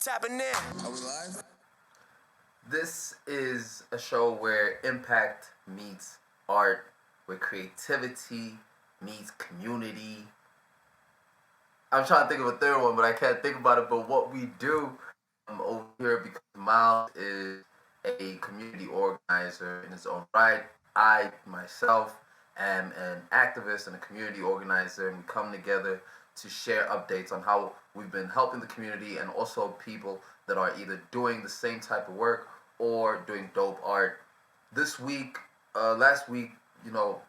Tapping in. Are we live? This is a show where impact meets art, where creativity meets community. I'm trying to think of a third one, but I can't think about it. But what we do over here, because Miles is a community organizer in his own right, I myself am an activist and a community organizer, and we come together to share updates on how we've been helping the community and also people that are either doing the same type of work or doing dope art. This week, last week, you know,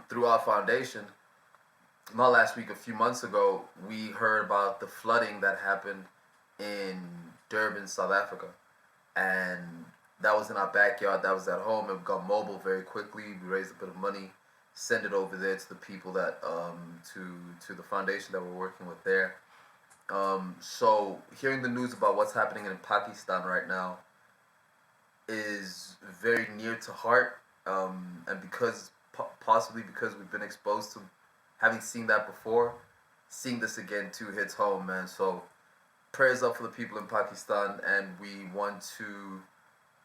through our foundation, not last week, a few months ago, we heard about the flooding that happened in Durban, South Africa. And that was in our backyard, that was at home. It got mobile very quickly. We raised a bit of money, send it over there to the people that, to the foundation that we're working with there. So hearing the news about what's happening in Pakistan right now is very near to heart, and because possibly because we've been exposed to having seen that before, seeing this again too hits home, man. So prayers up for the people in Pakistan, and we want to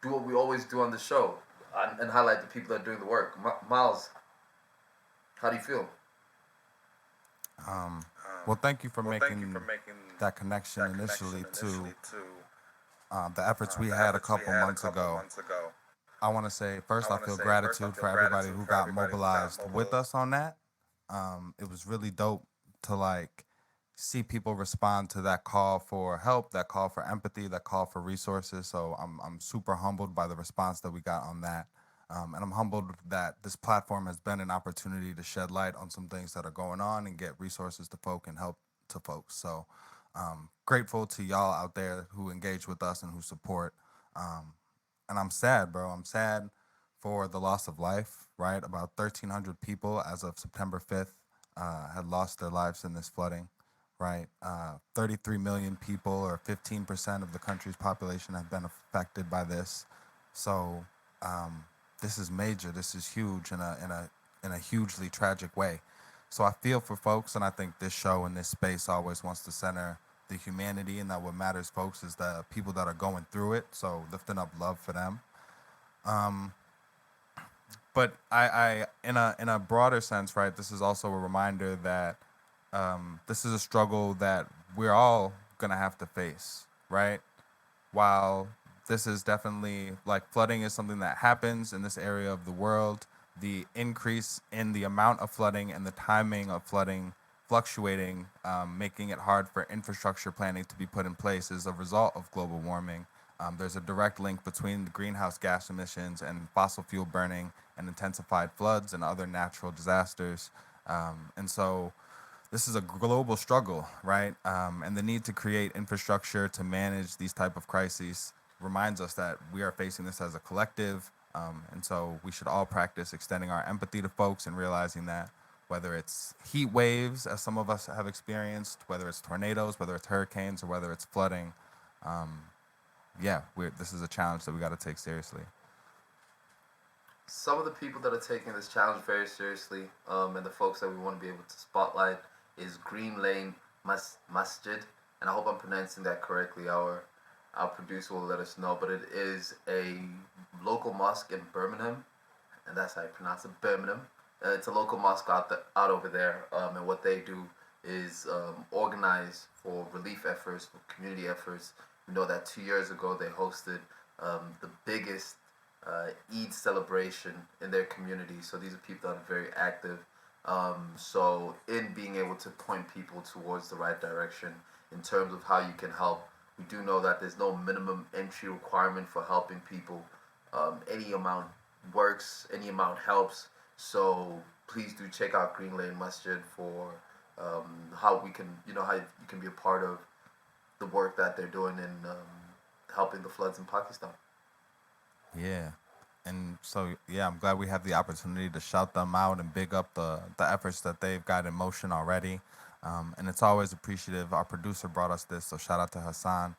do what we always do on the show and highlight the people that are doing the work. Miles, how do you feel? Um, well, thank you for making that connection initially to the efforts we had a couple months ago. I want to say first, I feel gratitude for everybody who got mobilized with us on that. It was really dope to like see people respond to that call for help, that call for empathy, that call for resources. So I'm super humbled by the response that we got on that. And I'm humbled that this platform has been an opportunity to shed light on some things that are going on and get resources to folk and help to folks. So grateful to y'all out there who engage with us and who support. Um, and I'm sad, bro. I'm sad for the loss of life, right? About 1,300 people as of September 5th had lost their lives in this flooding, right? 33 million people, or 15% of the country's population, have been affected by this. So this is major. This is huge in a hugely tragic way. So I feel for folks, and I think this show and this space always wants to center the humanity, and that what matters, folks, is the people that are going through it. So lifting up love for them. Um, but I in a broader sense, right? This is also a reminder that this is a struggle that we're all gonna have to face, right? While this is definitely like flooding is something that happens in this area of the world, the increase in the amount of flooding and the timing of flooding fluctuating, making it hard for infrastructure planning to be put in place is a result of global warming. There's a direct link between the greenhouse gas emissions and fossil fuel burning and intensified floods and other natural disasters. And so this is a global struggle, right? And the need to create infrastructure to manage these type of crises reminds us that we are facing this as a collective. And so we should all practice extending our empathy to folks and realizing that whether it's heat waves, as some of us have experienced, whether it's tornadoes, whether it's hurricanes, or whether it's flooding, um, yeah, this is a challenge that we got to take seriously. Some of the people that are taking this challenge very seriously, and the folks that we want to be able to spotlight, is Green Lane Masjid, and I hope I'm pronouncing that correctly. Our producer will let us know, but it is a local mosque in Birmingham, and that's how you pronounce it, Birmingham. It's a local mosque out over there, and what they do is organize for relief efforts, for community efforts. We know that 2 years ago they hosted the biggest Eid celebration in their community. So these are people that are very active. So in being able to point people towards the right direction in terms of how you can help, we do know that there's no minimum entry requirement for helping people. Any amount works, any amount helps. So please do check out Green Lane Masjid for how we can, how you can be a part of the work that they're doing in helping the floods in Pakistan. Yeah. And so, yeah, I'm glad we have the opportunity to shout them out and big up the efforts that they've got in motion already. And it's always appreciative. Our producer brought us this, so shout out to Hassan.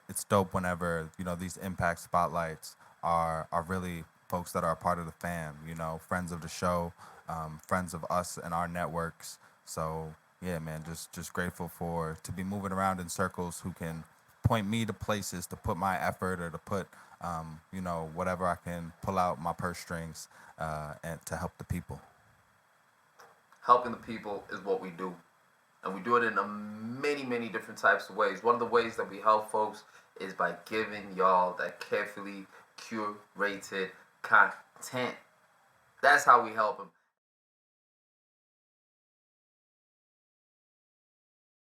It's dope whenever, these impact spotlights are really folks that are a part of the fam, friends of the show, friends of us and our networks. So, yeah, man, just grateful to be moving around in circles who can point me to places to put my effort or to put, whatever I can pull out my purse strings and to help the people. Helping the people is what we do. And we do it in many, many different types of ways. One of the ways that we help folks is by giving y'all that carefully curated content. That's how we help them.